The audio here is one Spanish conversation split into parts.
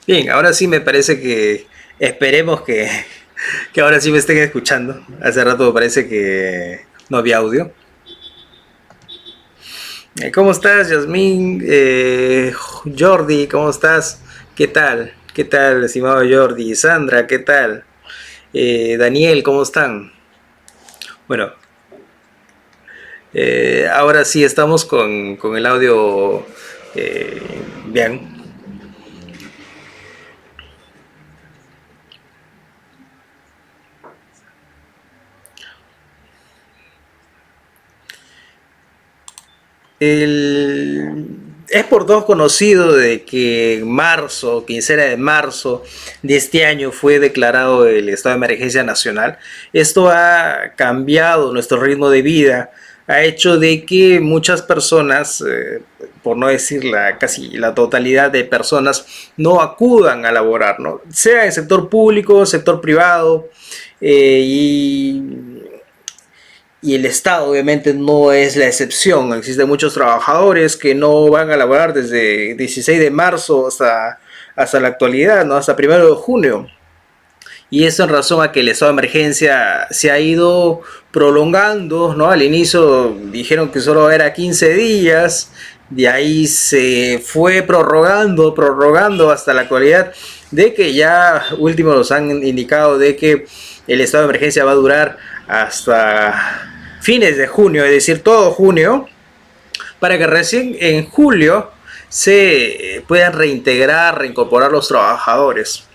Bien, ahora sí me parece que esperemos que ahora sí me estén escuchando. Hace rato me parece que no había audio. ¿Cómo estás, Yasmín? Jordi, ¿cómo estás? ¿Qué tal? ¿Qué tal, estimado Jordi? Sandra, ¿qué tal? Daniel, ¿cómo están? Bueno, ahora sí estamos con el audio eh, bien. Es por todos conocido de que en marzo, quincena de marzo de este año fue declarado el estado de emergencia nacional. Esto ha cambiado nuestro ritmo de vida, ha hecho de que muchas personas, por no decir casi la totalidad de personas, no acudan a laborar, ¿no? Sea en sector público, sector privado, y el Estado obviamente no es la excepción. Existen muchos trabajadores que no van a laborar desde 16 de marzo hasta la actualidad, ¿no? Hasta 1 de junio. Y eso en razón a que el estado de emergencia se ha ido prolongando, ¿no? Al inicio dijeron que solo era 15 días, de ahí se fue prorrogando hasta la actualidad, de que ya últimos nos han indicado de que el estado de emergencia va a durar hasta fines de junio, es decir, todo junio, para que recién en julio se puedan reincorporar los trabajadores.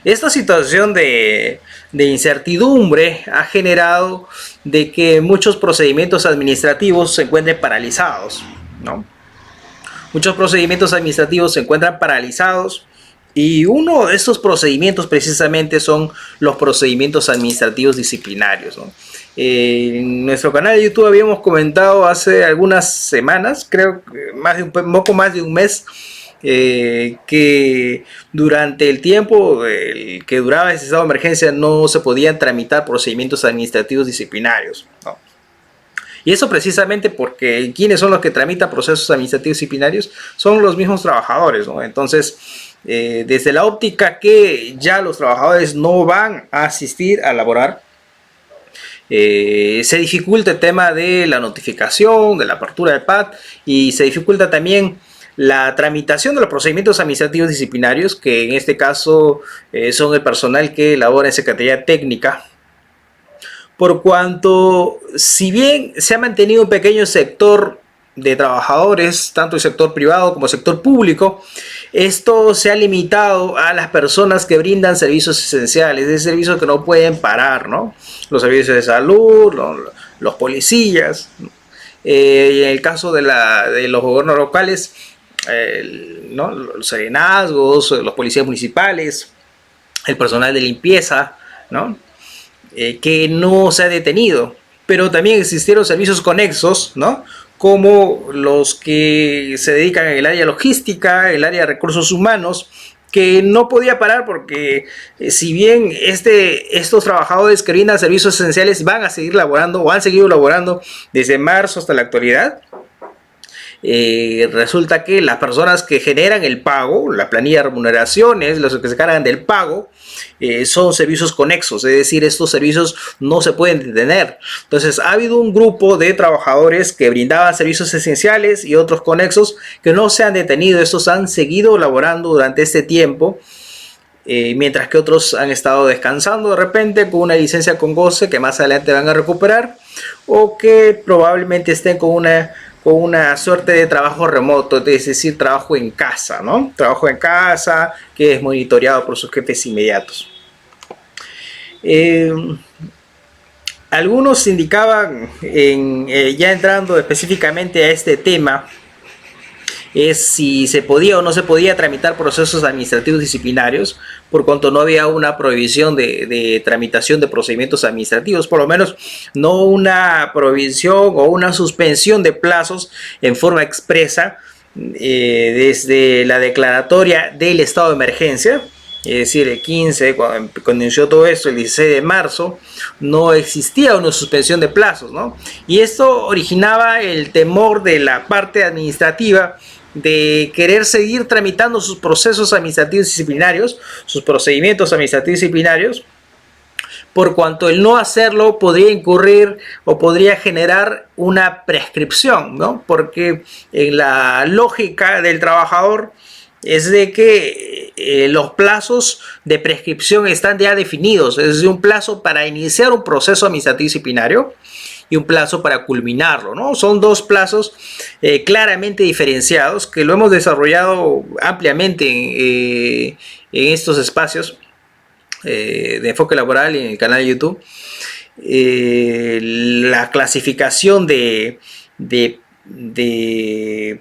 Esta situación de incertidumbre ha generado de que muchos procedimientos administrativos se encuentren paralizados, ¿no? Muchos procedimientos administrativos se encuentran paralizados y uno de estos procedimientos precisamente son los procedimientos administrativos disciplinarios, ¿no? En nuestro canal de YouTube habíamos comentado hace algunas semanas, creo que poco más de un mes, que durante el tiempo que duraba ese estado de emergencia no se podían tramitar procedimientos administrativos disciplinarios, ¿no? Y eso precisamente porque quienes son los que tramitan procesos administrativos disciplinarios son los mismos trabajadores, ¿no? Entonces, desde la óptica que ya los trabajadores no van a asistir a laborar, se dificulta el tema de la notificación, de la apertura de PAT, y se dificulta también la tramitación de los procedimientos administrativos disciplinarios, que en este caso son el personal que labora en Secretaría Técnica, por cuanto, si bien se ha mantenido un pequeño sector de trabajadores, tanto el sector privado como el sector público, esto se ha limitado a las personas que brindan servicios esenciales, de servicios que no pueden parar, ¿no? Los servicios de salud, los policías, y en el caso de los gobiernos locales, ¿no? Los serenazgos, los policías municipales, el personal de limpieza, ¿no? Que no se ha detenido, pero también existieron servicios conexos, ¿no? Como los que se dedican en el área logística, el área de recursos humanos, que no podía parar porque si bien estos trabajadores que brindan servicios esenciales van a seguir laborando o han seguido laborando desde marzo hasta la actualidad, resulta que las personas que generan el pago, la planilla de remuneraciones, los que se cargan del pago, son servicios conexos, es decir, estos servicios no se pueden detener. Entonces ha habido un grupo de trabajadores que brindaban servicios esenciales y otros conexos que no se han detenido, estos han seguido laborando durante este tiempo. Mientras que otros han estado descansando de repente con una licencia con goce que más adelante van a recuperar, o que probablemente estén con una suerte de trabajo remoto, es decir, trabajo en casa, ¿no? Trabajo en casa que es monitoreado por sus jefes inmediatos. Algunos indicaban, ya entrando específicamente a este tema, es si se podía o no se podía tramitar procesos administrativos disciplinarios, por cuanto no había una prohibición de tramitación de procedimientos administrativos, por lo menos no una prohibición o una suspensión de plazos en forma expresa, desde la declaratoria del estado de emergencia. es decir, el 15, cuando inició todo esto, el 16 de marzo, no existía una suspensión de plazos, ¿no? Y esto originaba el temor de la parte administrativa de querer seguir tramitando sus procesos administrativos disciplinarios, sus procedimientos administrativos disciplinarios, por cuanto el no hacerlo podría incurrir o podría generar una prescripción, ¿no? Porque en la lógica del trabajador es de que los plazos de prescripción están ya definidos, es decir, un plazo para iniciar un proceso administrativo disciplinario y un plazo para culminarlo, ¿no? Son dos plazos claramente diferenciados que lo hemos desarrollado ampliamente en estos espacios de enfoque laboral en el canal de YouTube. La clasificación de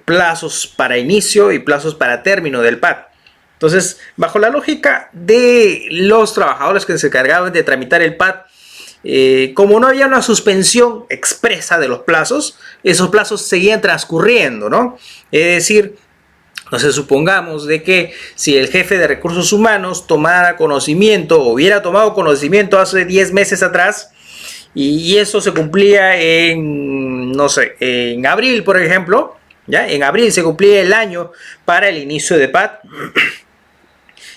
plazos para inicio y plazos para término del PAT. Entonces, bajo la lógica de los trabajadores que se encargaban de tramitar el PAT, como no había una suspensión expresa de los plazos, esos plazos seguían transcurriendo, ¿no? Es decir, entonces supongamos de que si el jefe de recursos humanos tomara conocimiento o hubiera tomado conocimiento hace 10 meses atrás y eso se cumplía en, no sé, en abril, por ejemplo, ¿ya? En abril se cumplía el año para el inicio de PAT,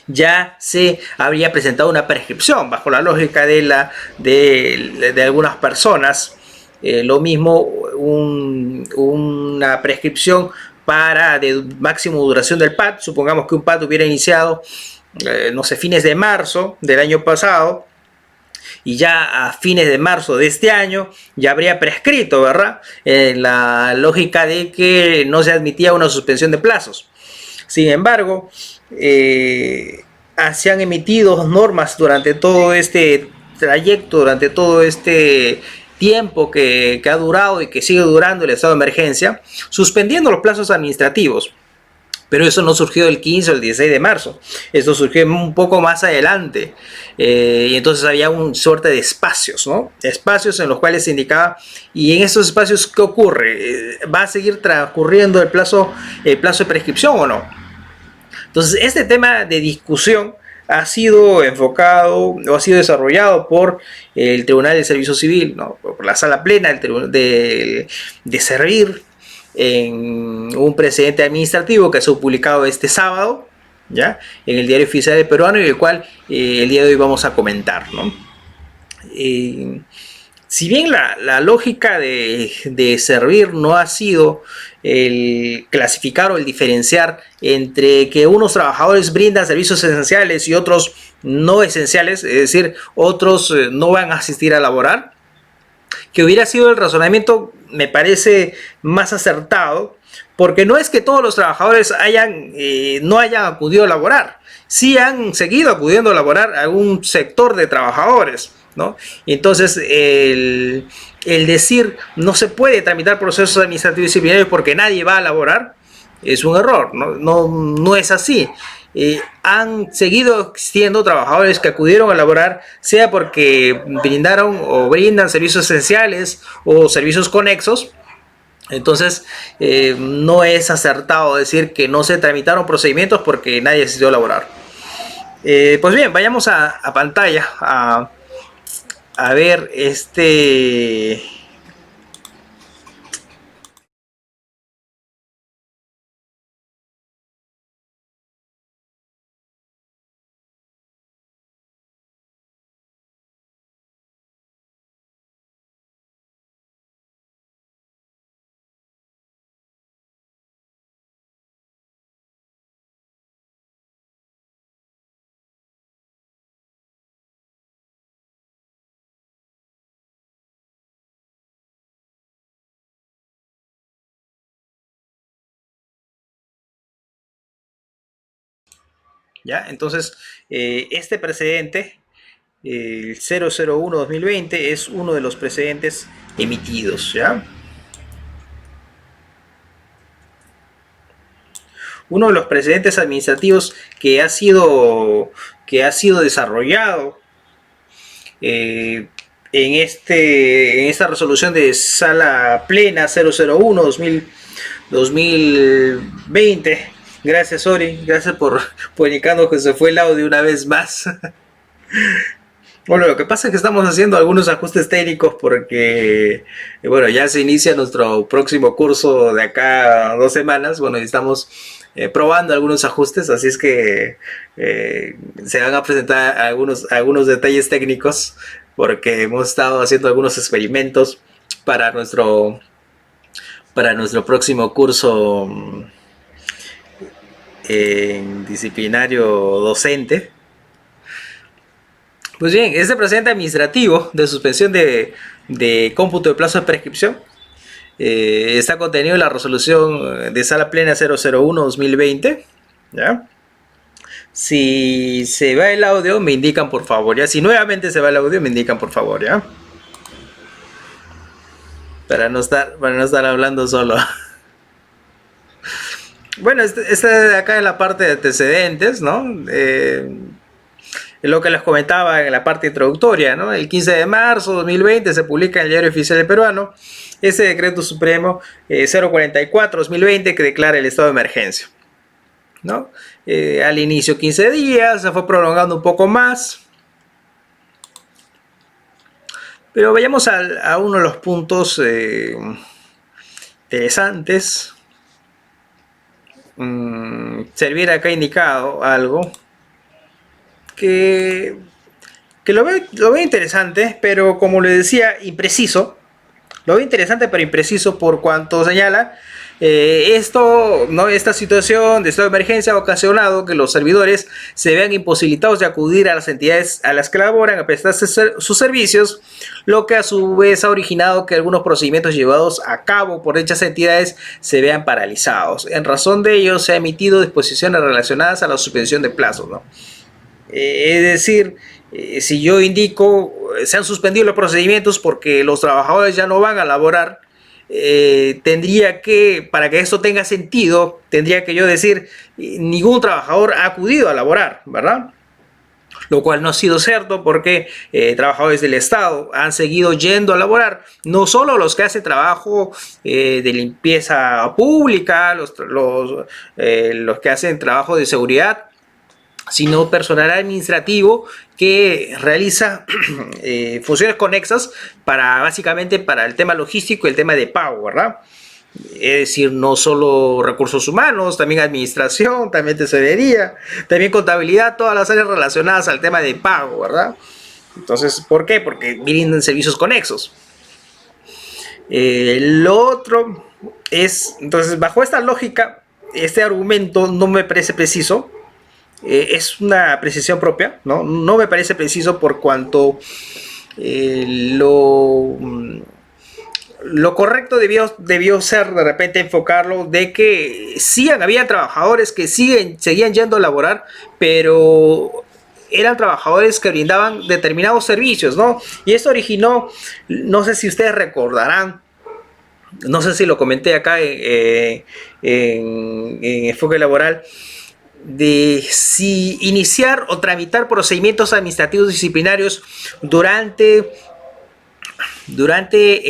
ya se habría presentado una prescripción bajo la lógica de algunas personas. Lo mismo una prescripción para de máximo duración del PAT. Supongamos que un PAT hubiera iniciado, no sé, fines de marzo del año pasado, y ya a fines de marzo de este año ya habría prescrito, ¿verdad? La lógica de que no se admitía una suspensión de plazos. Sin embargo, se han emitido normas durante todo este trayecto, durante todo este tiempo que ha durado y que sigue durando el estado de emergencia, suspendiendo los plazos administrativos. Pero eso no surgió el 15 o el 16 de marzo. Esto surgió un poco más adelante. Y entonces había una suerte de espacios, ¿no? Espacios en los cuales se indicaba. Y en esos espacios, ¿qué ocurre? ¿Va a seguir transcurriendo el plazo de prescripción o no? Entonces, este tema de discusión ha sido enfocado o ha sido desarrollado por el Tribunal del Servicio Civil, ¿no? Por la Sala Plena de Servir, en un precedente administrativo que ha sido publicado este sábado, ¿ya? En el Diario Oficial del Peruano, y el cual el día de hoy vamos a comentar, ¿no? Si bien la lógica de Servir no ha sido el clasificar o el diferenciar entre que unos trabajadores brindan servicios esenciales y otros no esenciales, es decir, otros no van a asistir a laborar, que hubiera sido el razonamiento, me parece más acertado, porque no es que todos los trabajadores no hayan acudido a laborar, sí han seguido acudiendo a laborar a un sector de trabajadores, ¿no? Entonces, el decir no se puede tramitar procesos administrativos disciplinarios porque nadie va a laborar es un error, no es así. Han seguido existiendo trabajadores que acudieron a laborar, sea porque brindaron o brindan servicios esenciales o servicios conexos. Entonces, no es acertado decir que no se tramitaron procedimientos porque nadie asistió a laborar. Pues bien, vayamos a pantalla a ver este... ¿Ya? Entonces, este precedente, el 001-2020, es uno de los precedentes emitidos, ¿ya? Uno de los precedentes administrativos que ha sido desarrollado en esta resolución de Sala Plena 001-2020, Gracias, Ori. Gracias por indicarnos que se fue el audio una vez más. Bueno, lo que pasa es que estamos haciendo algunos ajustes técnicos porque, bueno, ya se inicia nuestro próximo curso de acá a 2 semanas. Bueno, y estamos probando algunos ajustes, así es que se van a presentar algunos detalles técnicos porque hemos estado haciendo algunos experimentos para nuestro próximo curso en disciplinario docente. Pues bien, este procedimiento administrativo de suspensión de cómputo de plazo de prescripción está contenido en la resolución de sala plena 001-2020. ¿Ya? Si se va el audio, me indican por favor, ¿ya? Si nuevamente se va el audio, me indican por favor, ¿ya? Para no estar hablando solo. Bueno, este de acá en la parte de antecedentes, ¿no? Lo que les comentaba en la parte introductoria, ¿no? El 15 de marzo de 2020 se publica en el Diario Oficial del Peruano ese decreto supremo 044-2020 que declara el estado de emergencia, ¿no? Al inicio 15 días, se fue prolongando un poco más. Pero vayamos a uno de los puntos interesantes. Servir acá indicado algo que lo veo interesante, pero como le decía, impreciso. Lo veo interesante, pero impreciso por cuanto señala esta situación de estado de emergencia ha ocasionado que los servidores se vean imposibilitados de acudir a las entidades a las que laboran a prestarse sus servicios, lo que a su vez ha originado que algunos procedimientos llevados a cabo por dichas entidades se vean paralizados. En razón de ello, se han emitido disposiciones relacionadas a la suspensión de plazos, ¿no? Es decir, si yo indico, se han suspendido los procedimientos porque los trabajadores ya no van a laborar, tendría que, para que esto tenga sentido, tendría que yo decir, ningún trabajador ha acudido a laborar, ¿verdad? Lo cual no ha sido cierto porque trabajadores del Estado han seguido yendo a laborar, no solo los que hacen trabajo de limpieza pública, los que hacen trabajo de seguridad, sino personal administrativo que realiza funciones conexas básicamente para el tema logístico y el tema de pago, ¿verdad? Es decir, no solo recursos humanos, también administración, también tesorería, también contabilidad, todas las áreas relacionadas al tema de pago, ¿verdad? Entonces, ¿por qué? Porque brindan servicios conexos. Lo otro es, entonces, bajo esta lógica, este argumento no me parece preciso. Es una precisión propia, ¿no? No me parece preciso por cuanto lo correcto debió ser de repente enfocarlo de que sí había trabajadores que seguían yendo a laborar, pero eran trabajadores que brindaban determinados servicios, ¿no? Y esto originó, no sé si ustedes recordarán, no sé si lo comenté acá en Enfoque Laboral, de si iniciar o tramitar procedimientos administrativos disciplinarios durante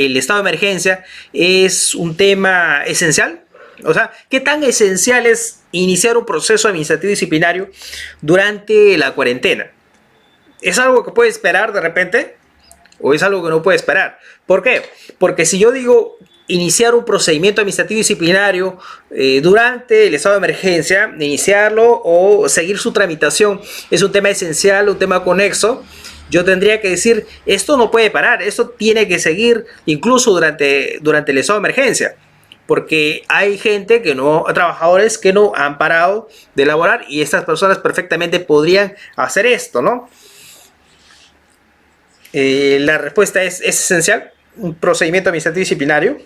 el estado de emergencia es un tema esencial. O sea, ¿qué tan esencial es iniciar un proceso administrativo disciplinario durante la cuarentena? ¿Es algo que puede esperar de repente? ¿O es algo que no puede esperar? ¿Por qué? Porque si yo digo iniciar un procedimiento administrativo disciplinario durante el estado de emergencia, iniciarlo o seguir su tramitación es un tema esencial, un tema conexo, yo tendría que decir, esto no puede parar, esto tiene que seguir incluso durante el estado de emergencia, porque hay trabajadores que no han parado de laborar y estas personas perfectamente podrían hacer esto, ¿no? La respuesta es esencial, un procedimiento administrativo disciplinario.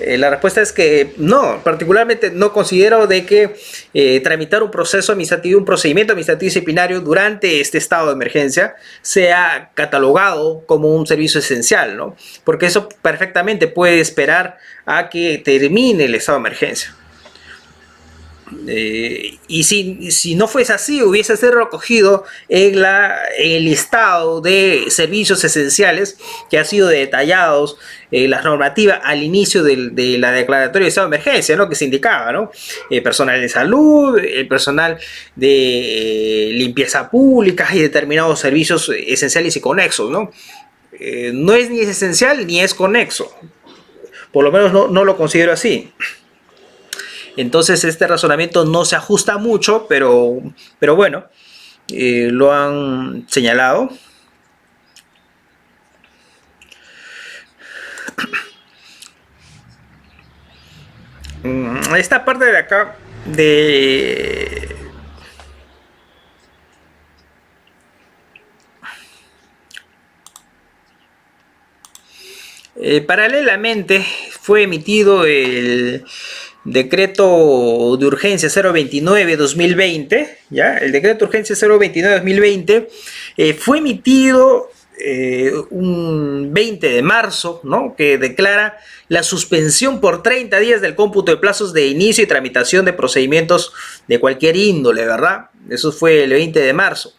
La respuesta es que no, particularmente no considero de que tramitar un procedimiento administrativo disciplinario durante este estado de emergencia sea catalogado como un servicio esencial, ¿no? Porque eso perfectamente puede esperar a que termine el estado de emergencia. Y si no fuese así, hubiese sido recogido en el listado de servicios esenciales que ha sido detallados en la normativa al inicio de la declaratoria de estado de emergencia, ¿no? Que se indicaba, ¿no? Personal de salud, el personal de limpieza pública y determinados servicios esenciales y conexos, ¿no? No es ni esencial ni es conexo. Por lo menos no lo considero así. Entonces este razonamiento no se ajusta mucho, pero bueno, lo han señalado. Esta parte de acá paralelamente fue emitido el decreto de urgencia 029-2020, ¿ya? El decreto de urgencia 029-2020 fue emitido un 20 de marzo, ¿no? Que declara la suspensión por 30 días del cómputo de plazos de inicio y tramitación de procedimientos de cualquier índole, ¿verdad? Eso fue el 20 de marzo.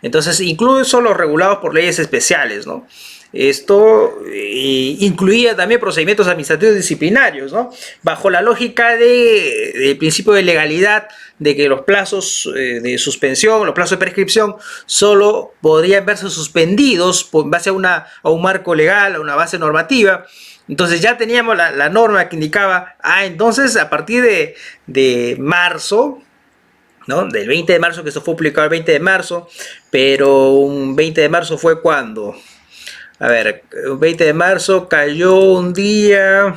Entonces, incluso los regulados por leyes especiales, ¿no? Esto incluía también procedimientos administrativos disciplinarios, ¿no? Bajo la lógica del principio de legalidad, de que los plazos de suspensión, los plazos de prescripción, solo podrían verse suspendidos en base a un marco legal, a una base normativa. Entonces ya teníamos la norma que indicaba, entonces a partir de marzo, ¿no? Del 20 de marzo, que esto fue publicado el 20 de marzo, pero un 20 de marzo fue cuando... A ver, el 20 de marzo cayó un día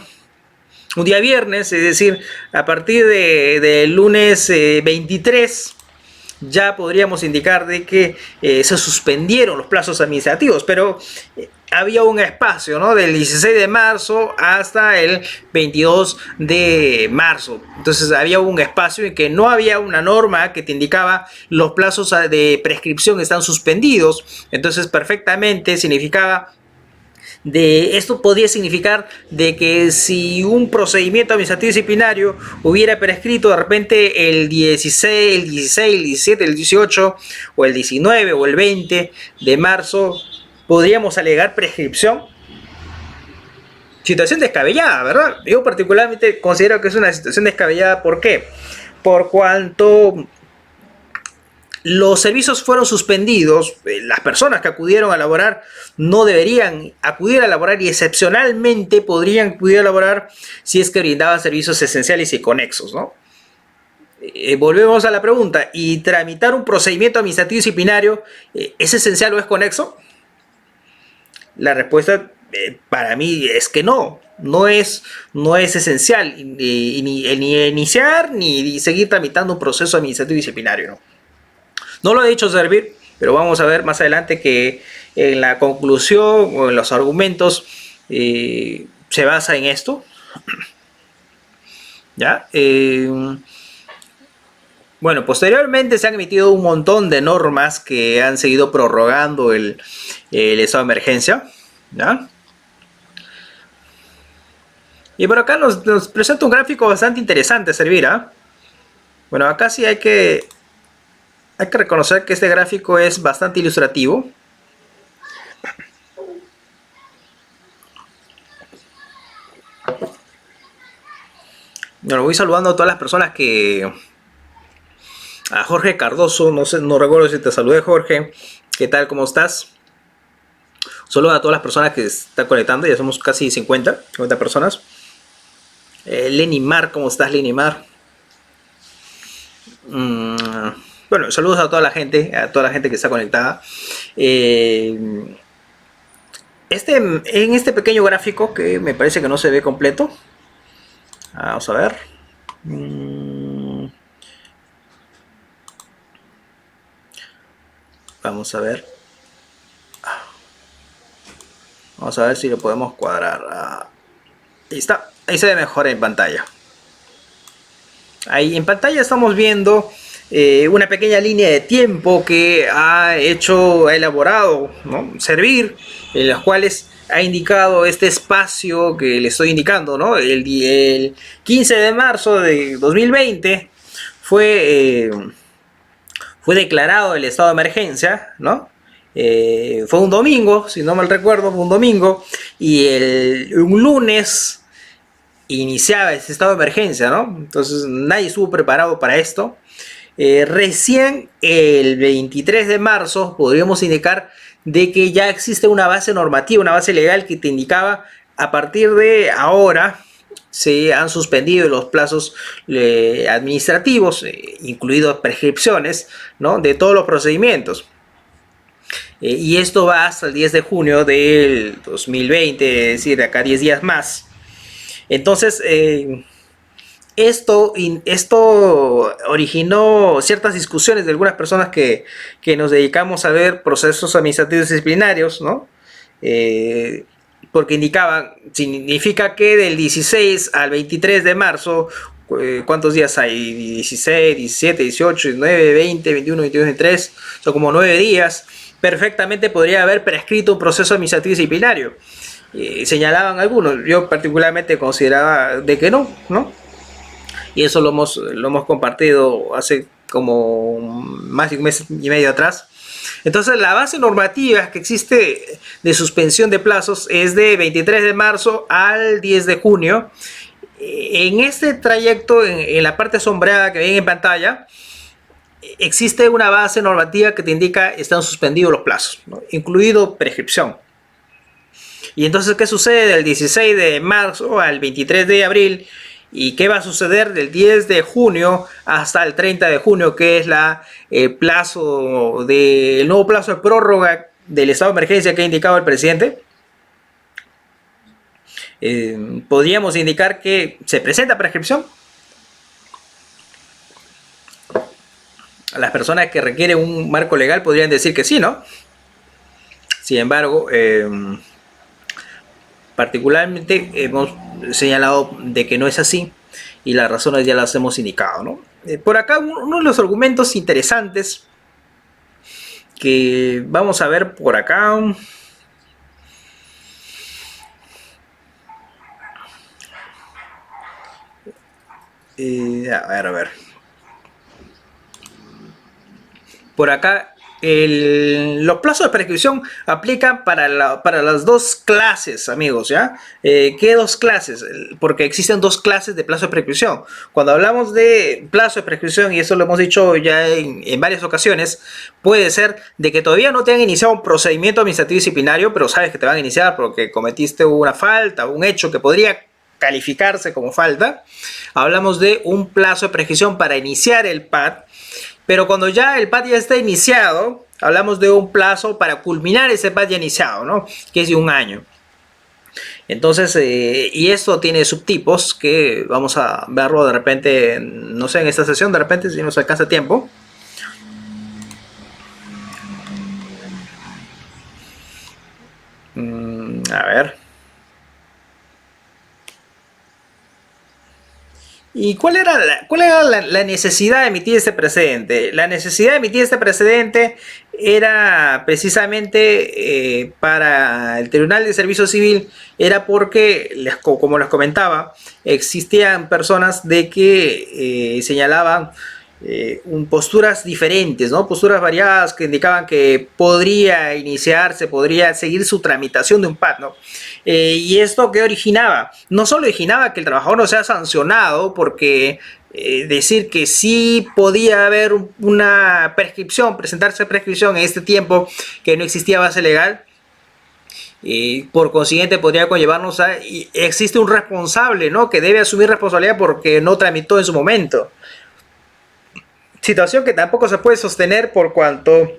viernes, es decir, a partir del lunes 23 ya podríamos indicar de que se suspendieron los plazos administrativos, pero había un espacio, ¿no? Del 16 de marzo hasta el 22 de marzo. Entonces había un espacio en que no había una norma que te indicaba los plazos de prescripción están suspendidos. Entonces perfectamente significaba esto podría significar de que si un procedimiento administrativo disciplinario hubiera prescrito de repente el 16, el 16, el 17, el 18 o el 19 o el 20 de marzo, podríamos alegar prescripción. Situación descabellada, ¿verdad? Yo particularmente considero que es una situación descabellada. ¿Por qué? Por cuanto los servicios fueron suspendidos, las personas que acudieron a laborar no deberían acudir a laborar y excepcionalmente podrían acudir a laborar si es que brindaban servicios esenciales y conexos, ¿no? Volvemos a la pregunta, ¿y tramitar un procedimiento administrativo disciplinario es esencial o es conexo? La respuesta para mí es que no es esencial ni iniciar ni seguir tramitando un proceso administrativo disciplinario, ¿no? No lo he dicho servir, pero vamos a ver más adelante que en la conclusión o en los argumentos se basa en esto. ¿Ya? Bueno, posteriormente se han emitido un montón de normas que han seguido prorrogando el estado de emergencia. ¿Ya? Y por acá nos presenta un gráfico bastante interesante, servir. Bueno, acá sí hay que reconocer que este gráfico es bastante ilustrativo. Bueno, voy saludando a todas las personas a Jorge Cardoso, no recuerdo si te saludé, Jorge. ¿Qué tal? ¿Cómo estás? Saludos a todas las personas que se están conectando, ya somos casi 50 personas. Lenny Mar, ¿cómo estás, Lenny Mar? Bueno, saludos a toda la gente que está conectada. En este pequeño gráfico que me parece que no se ve completo. Vamos a ver. Vamos a ver. Vamos a ver si lo podemos cuadrar. Ahí está. Ahí se ve mejor en pantalla. Ahí en pantalla estamos viendo una pequeña línea de tiempo que ha elaborado, ¿no? Servir, en las cuales ha indicado este espacio que le estoy indicando, ¿no? El 15 de marzo de 2020 fue declarado el estado de emergencia, ¿no? Fue un domingo, si no mal recuerdo, fue un domingo, y un lunes iniciaba ese estado de emergencia, ¿no? Entonces nadie estuvo preparado para esto. Recién el 23 de marzo podríamos indicar de que ya existe una base normativa, una base legal que te indicaba a partir de ahora se han suspendido los plazos administrativos, incluidos prescripciones, ¿no? De todos los procedimientos. Y esto va hasta el 10 de junio del 2020, es decir, de acá 10 días más. Entonces, esto originó ciertas discusiones de algunas personas que nos dedicamos a ver procesos administrativos disciplinarios, ¿no? Porque indicaban, significa que del 16 al 23 de marzo, ¿cuántos días hay? 16, 17, 18, 19, 20, 21, 22, 23, son como 9 días. Perfectamente podría haber prescrito un proceso administrativo disciplinario. Señalaban algunos, yo particularmente consideraba de que no, ¿no? Y eso lo hemos compartido hace como más de un mes y medio atrás. Entonces la base normativa que existe de suspensión de plazos es de 23 de marzo al 10 de junio. En este trayecto, en la parte sombreada que ven en pantalla, existe una base normativa que te indica están suspendidos los plazos, ¿no? Incluido prescripción. Y entonces, ¿qué sucede del 16 de marzo al 23 de abril? ¿Y qué va a suceder del 10 de junio hasta el 30 de junio, que es el nuevo plazo de prórroga del estado de emergencia que ha indicado el presidente? Podríamos indicar que se presenta prescripción. A las personas que requieren un marco legal podrían decir que sí, ¿no? Sin embargo, particularmente hemos señalado de que no es así y las razones ya las hemos indicado, ¿no? Por acá uno de los argumentos interesantes que vamos a ver por acá. A ver. Por acá los plazos de prescripción aplican para las dos clases, amigos, ¿ya? ¿Qué dos clases? Porque existen dos clases de plazo de prescripción. Cuando hablamos de plazo de prescripción, y eso lo hemos dicho ya en varias ocasiones, puede ser de que todavía no te han iniciado un procedimiento administrativo disciplinario, pero sabes que te van a iniciar porque cometiste una falta, un hecho que podría calificarse como falta. Hablamos de un plazo de prescripción para iniciar el PAD. Pero cuando ya el PAD ya está iniciado, hablamos de un plazo para culminar ese PAD ya iniciado, ¿no? Que es de 1 año. Entonces, y esto tiene subtipos que vamos a verlo de repente, no sé, en esta sesión, de repente, si nos alcanza tiempo. A ver. ¿Y cuál era la necesidad de emitir este precedente? La necesidad de emitir este precedente era precisamente para el Tribunal de Servicio Civil, era porque, como les comentaba, existían personas de que señalaban posturas diferentes, ¿no? Posturas variadas que indicaban que podría seguir su tramitación de un PAD, ¿no? ¿Y esto qué originaba? No solo originaba que el trabajador no sea sancionado, porque decir que sí podía haber una prescripción, presentarse prescripción en este tiempo que no existía base legal, y por consiguiente podría conllevarnos existe un responsable, ¿no? Que debe asumir responsabilidad porque no tramitó en su momento. Situación que tampoco se puede sostener por cuanto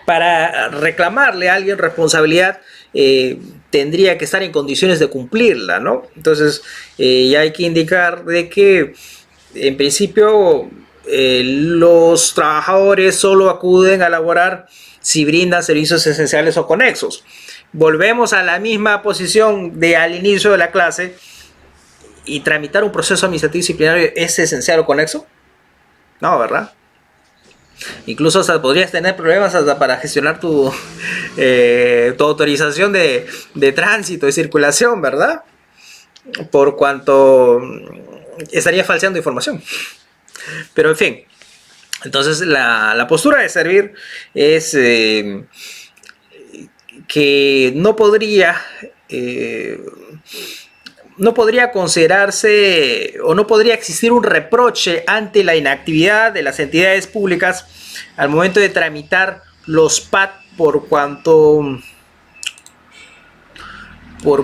para reclamarle a alguien responsabilidad tendría que estar en condiciones de cumplirla, ¿no? Entonces ya hay que indicar de que en principio los trabajadores solo acuden a laborar si brindan servicios esenciales o conexos. Volvemos a la misma posición de al inicio de la clase. ¿Y tramitar un proceso administrativo disciplinario es esencial o conexo? No, ¿verdad? Incluso hasta podrías tener problemas hasta para gestionar tu autorización de tránsito y circulación, ¿verdad? Por cuanto estaría falseando información. Pero en fin, entonces la postura de Servir es que no podría considerarse o no podría existir un reproche ante la inactividad de las entidades públicas al momento de tramitar los PAT por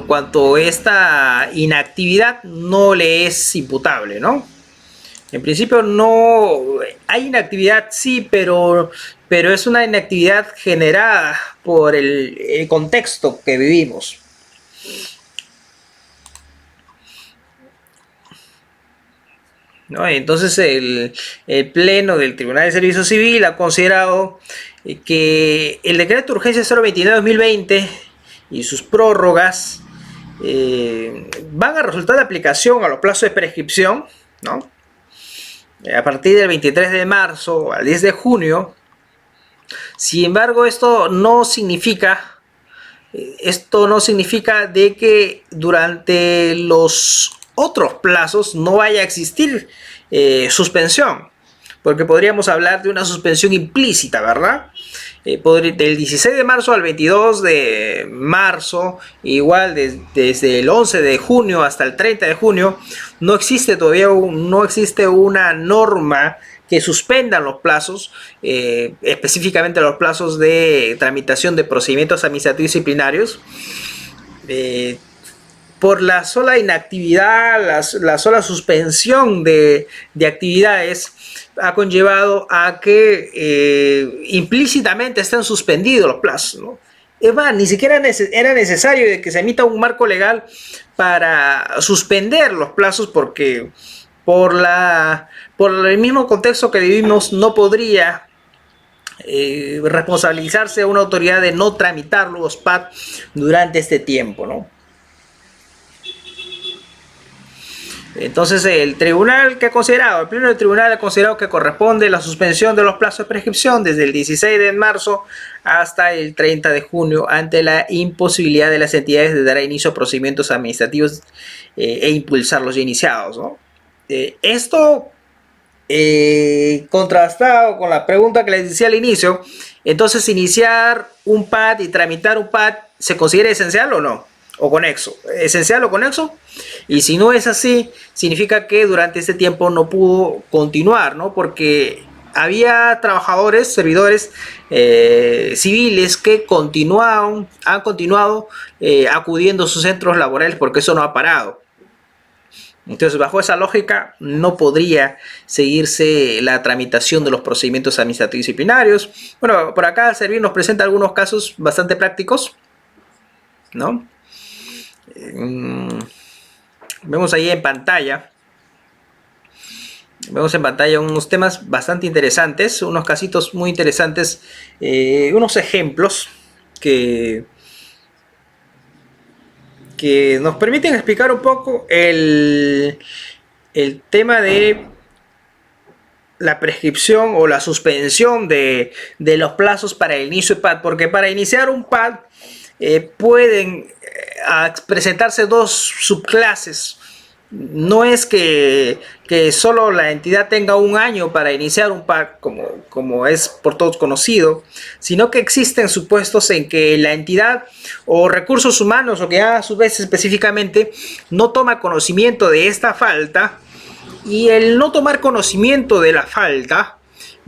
cuanto esta inactividad no le es imputable, ¿no? En principio no hay inactividad, sí, pero es una inactividad generada por el contexto que vivimos. ¿No? Entonces el Pleno del Tribunal de Servicio Civil ha considerado que el decreto de urgencia 029/2020 y sus prórrogas van a resultar de aplicación a los plazos de prescripción, ¿no? A partir del 23 de marzo al 10 de junio. Sin embargo, esto no significa de que durante los otros plazos no vaya a existir suspensión, porque podríamos hablar de una suspensión implícita, ¿verdad? Del 16 de marzo al 22 de marzo, igual desde el 11 de junio hasta el 30 de junio, no existe una norma que suspendan los plazos, específicamente los plazos de tramitación de procedimientos administrativos disciplinarios, por la sola inactividad, la sola suspensión de actividades ha conllevado a que implícitamente estén suspendidos los plazos, ¿no? Es más, ni siquiera era necesario de que se emita un marco legal para suspender los plazos, porque por el mismo contexto que vivimos no podría responsabilizarse a una autoridad de no tramitar los PAT durante este tiempo, ¿no? Entonces el Pleno del Tribunal ha considerado que corresponde la suspensión de los plazos de prescripción desde el 16 de marzo hasta el 30 de junio ante la imposibilidad de las entidades de dar inicio a procedimientos administrativos e impulsarlos ya iniciados, ¿no? Esto contrastado con la pregunta que les decía al inicio, entonces iniciar un PAT y tramitar un PAT, ¿se considera esencial o no? O conexo, esencial o conexo. Y si no es así, significa que durante este tiempo no pudo continuar, ¿no? Porque había trabajadores, servidores civiles que han continuado acudiendo a sus centros laborales, porque eso no ha parado. Entonces, bajo esa lógica, no podría seguirse la tramitación de los procedimientos administrativos disciplinarios. Bueno, por acá Servir nos presenta algunos casos bastante prácticos, ¿no? Vemos ahí en pantalla. Vemos en pantalla unos temas bastante interesantes, unos casitos muy interesantes, unos ejemplos que nos permiten explicar un poco el tema de la prescripción o la suspensión de los plazos para el inicio de PAT, porque para iniciar un PAT pueden presentarse dos subclases. No es que solo la entidad tenga un año para iniciar un PAT, como es por todos conocido, sino que existen supuestos en que la entidad o recursos humanos, o que a su vez específicamente, no toma conocimiento de esta falta, y el no tomar conocimiento de la falta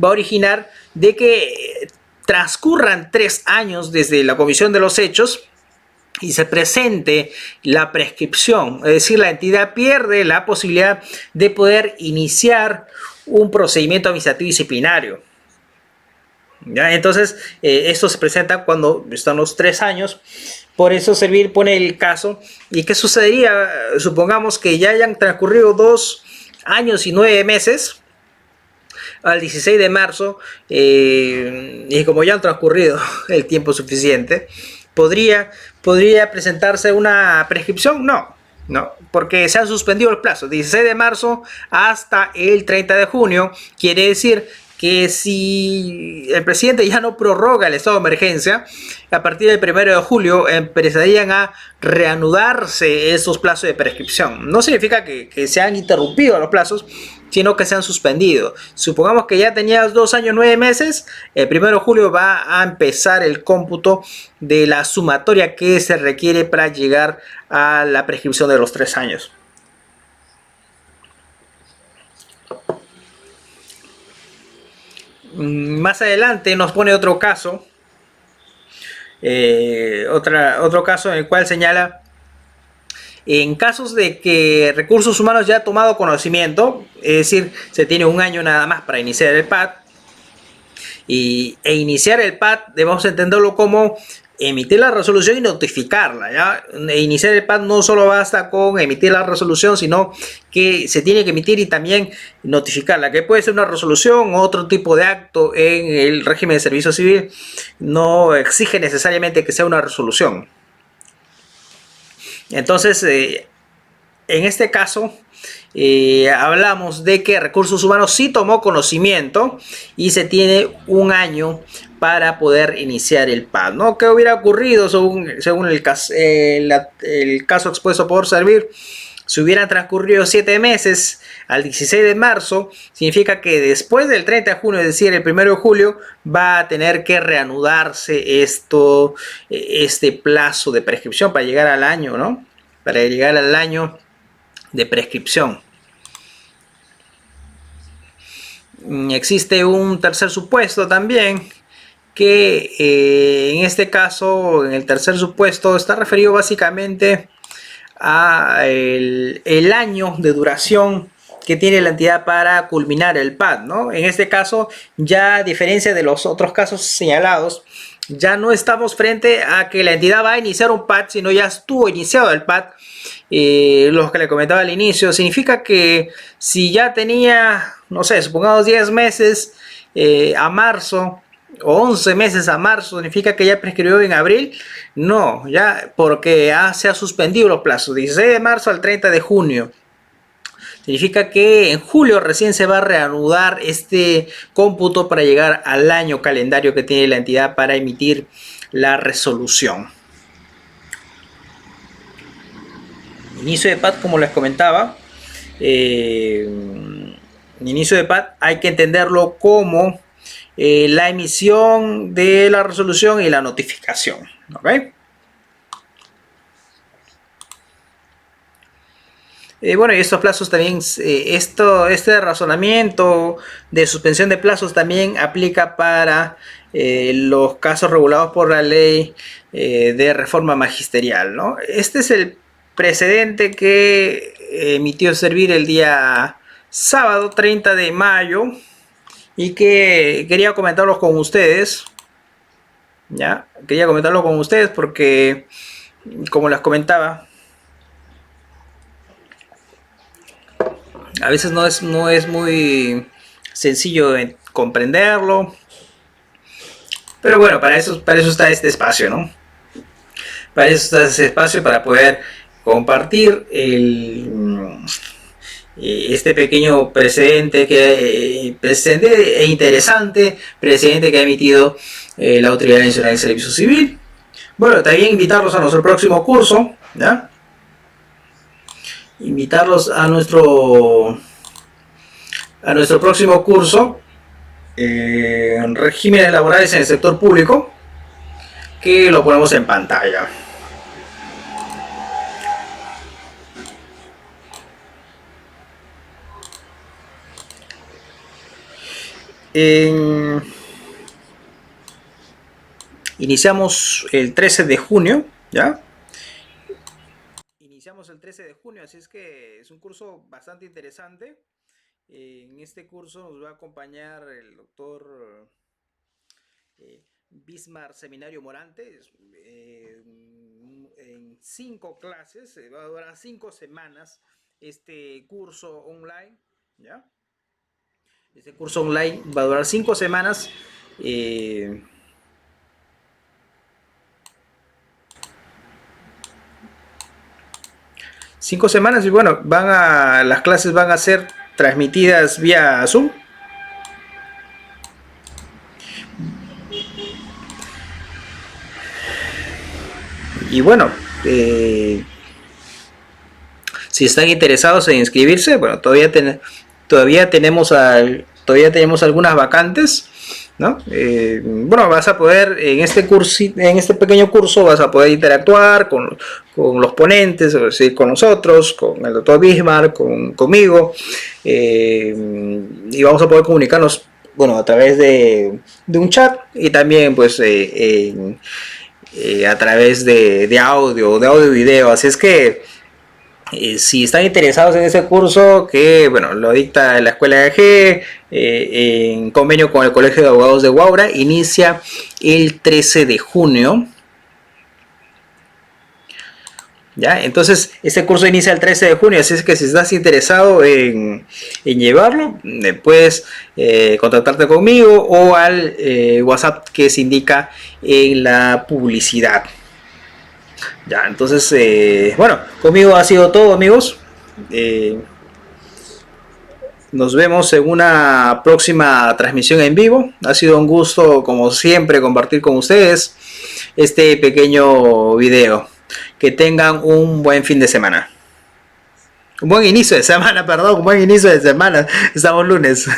va a originar de que transcurran 3 años desde la comisión de los hechos y se presente la prescripción, es decir, la entidad pierde la posibilidad de poder iniciar un procedimiento administrativo disciplinario. ¿Ya? Entonces, esto se presenta cuando están los 3 años. Por eso Servir pone el caso. ¿Y qué sucedería? Supongamos que ya hayan transcurrido 2 años y 9 meses al 16 de marzo, y como ya han transcurrido el tiempo suficiente, ¿podría presentarse una prescripción? No, porque se han suspendido el plazo, 16 de marzo hasta el 30 de junio, quiere decir que si el presidente ya no prorroga el estado de emergencia, a partir del 1 de julio empezarían a reanudarse esos plazos de prescripción. No significa que se han interrumpido los plazos, sino que se han suspendido. Supongamos que ya tenías 2 años 9 meses, el 1 de julio va a empezar el cómputo de la sumatoria que se requiere para llegar a la prescripción de los 3 años. Más adelante nos pone otro caso, otro caso en el cual señala: en casos de que Recursos Humanos ya ha tomado conocimiento, es decir, se tiene 1 año nada más para iniciar el PAD, e iniciar el PAD debemos entenderlo como emitir la resolución y notificarla, ¿ya? Iniciar el PAD no solo basta con emitir la resolución, sino que se tiene que emitir y también notificarla, que puede ser una resolución o otro tipo de acto en el régimen de servicio civil. No exige necesariamente que sea una resolución. Entonces, en este caso, hablamos de que Recursos Humanos sí tomó conocimiento y se tiene 1 año para poder iniciar el PAD, ¿no? ¿Qué hubiera ocurrido según el caso expuesto por Servir? Si hubieran transcurrido 7 meses al 16 de marzo, significa que después del 30 de junio, es decir, el 1 de julio, va a tener que reanudarse este plazo de prescripción para llegar al año, ¿no? Para llegar al año de prescripción. Existe un tercer supuesto también, que en este caso, en el tercer supuesto, está referido básicamente a el año de duración que tiene la entidad para culminar el PAD, ¿no? En este caso, ya a diferencia de los otros casos señalados, ya no estamos frente a que la entidad va a iniciar un PAD, sino ya estuvo iniciado el PAD. Lo que le comentaba al inicio, significa que si ya tenía, no sé, supongamos 10 meses a marzo, o 11 meses a marzo, significa que ya prescribió en abril. No, ya porque se ha suspendido los plazos, 16 de marzo al 30 de junio. Significa que en julio recién se va a reanudar este cómputo para llegar al año calendario que tiene la entidad para emitir la resolución. Inicio de PAD, como les comentaba, inicio de PAD hay que entenderlo como la emisión de la resolución y la notificación, ¿ok? Bueno, y estos plazos también, este razonamiento de suspensión de plazos también aplica para los casos regulados por la ley de reforma magisterial, ¿no? Este es el precedente que emitió Servir el día sábado 30 de mayo y que quería comentarlos con ustedes, ¿ya? Quería comentarlo con ustedes porque, como les comentaba, a veces no es muy sencillo comprenderlo, pero bueno, para eso está este espacio, ¿no? Para eso está este espacio, para poder compartir este pequeño precedente precedente e interesante precedente que ha emitido la Autoridad Nacional de Servicio Civil. Bueno, también invitarlos a nuestro próximo curso, ¿ya? Invitarlos a nuestro próximo curso, regímenes laborales en el sector público, que lo ponemos en pantalla. Iniciamos el 13 de junio, ¿ya? Iniciamos el 13 de junio, así es que es un curso bastante interesante. En este curso nos va a acompañar el doctor Bismar Seminario Morantes en 5 clases. Va a durar 5 semanas este curso online, ¿ya? Este curso online va a durar 5 semanas. 5 semanas y bueno, las clases van a ser transmitidas vía Zoom. Y bueno, si están interesados en inscribirse, bueno, todavía tenemos algunas vacantes, ¿no? Bueno, vas a poder en este pequeño curso vas a poder interactuar con los ponentes, es decir, con nosotros, con el doctor Bismarck, conmigo, y vamos a poder comunicarnos, bueno, a través de un chat y también pues a través de audio y video. Así es que si están interesados en ese curso, que bueno, lo dicta la Escuela de G, en convenio con el Colegio de Abogados de Huaura, inicia el 13 de junio. ¿Ya? Entonces, este curso inicia el 13 de junio, así es que si estás interesado en llevarlo, puedes contactarte conmigo o al WhatsApp que se indica en la publicidad. Ya, entonces, bueno, conmigo ha sido todo, amigos. Nos vemos en una próxima transmisión en vivo. Ha sido un gusto, como siempre, compartir con ustedes este pequeño video. Que tengan un buen fin de semana. Un buen inicio de semana, perdón, un buen inicio de semana. Estamos lunes.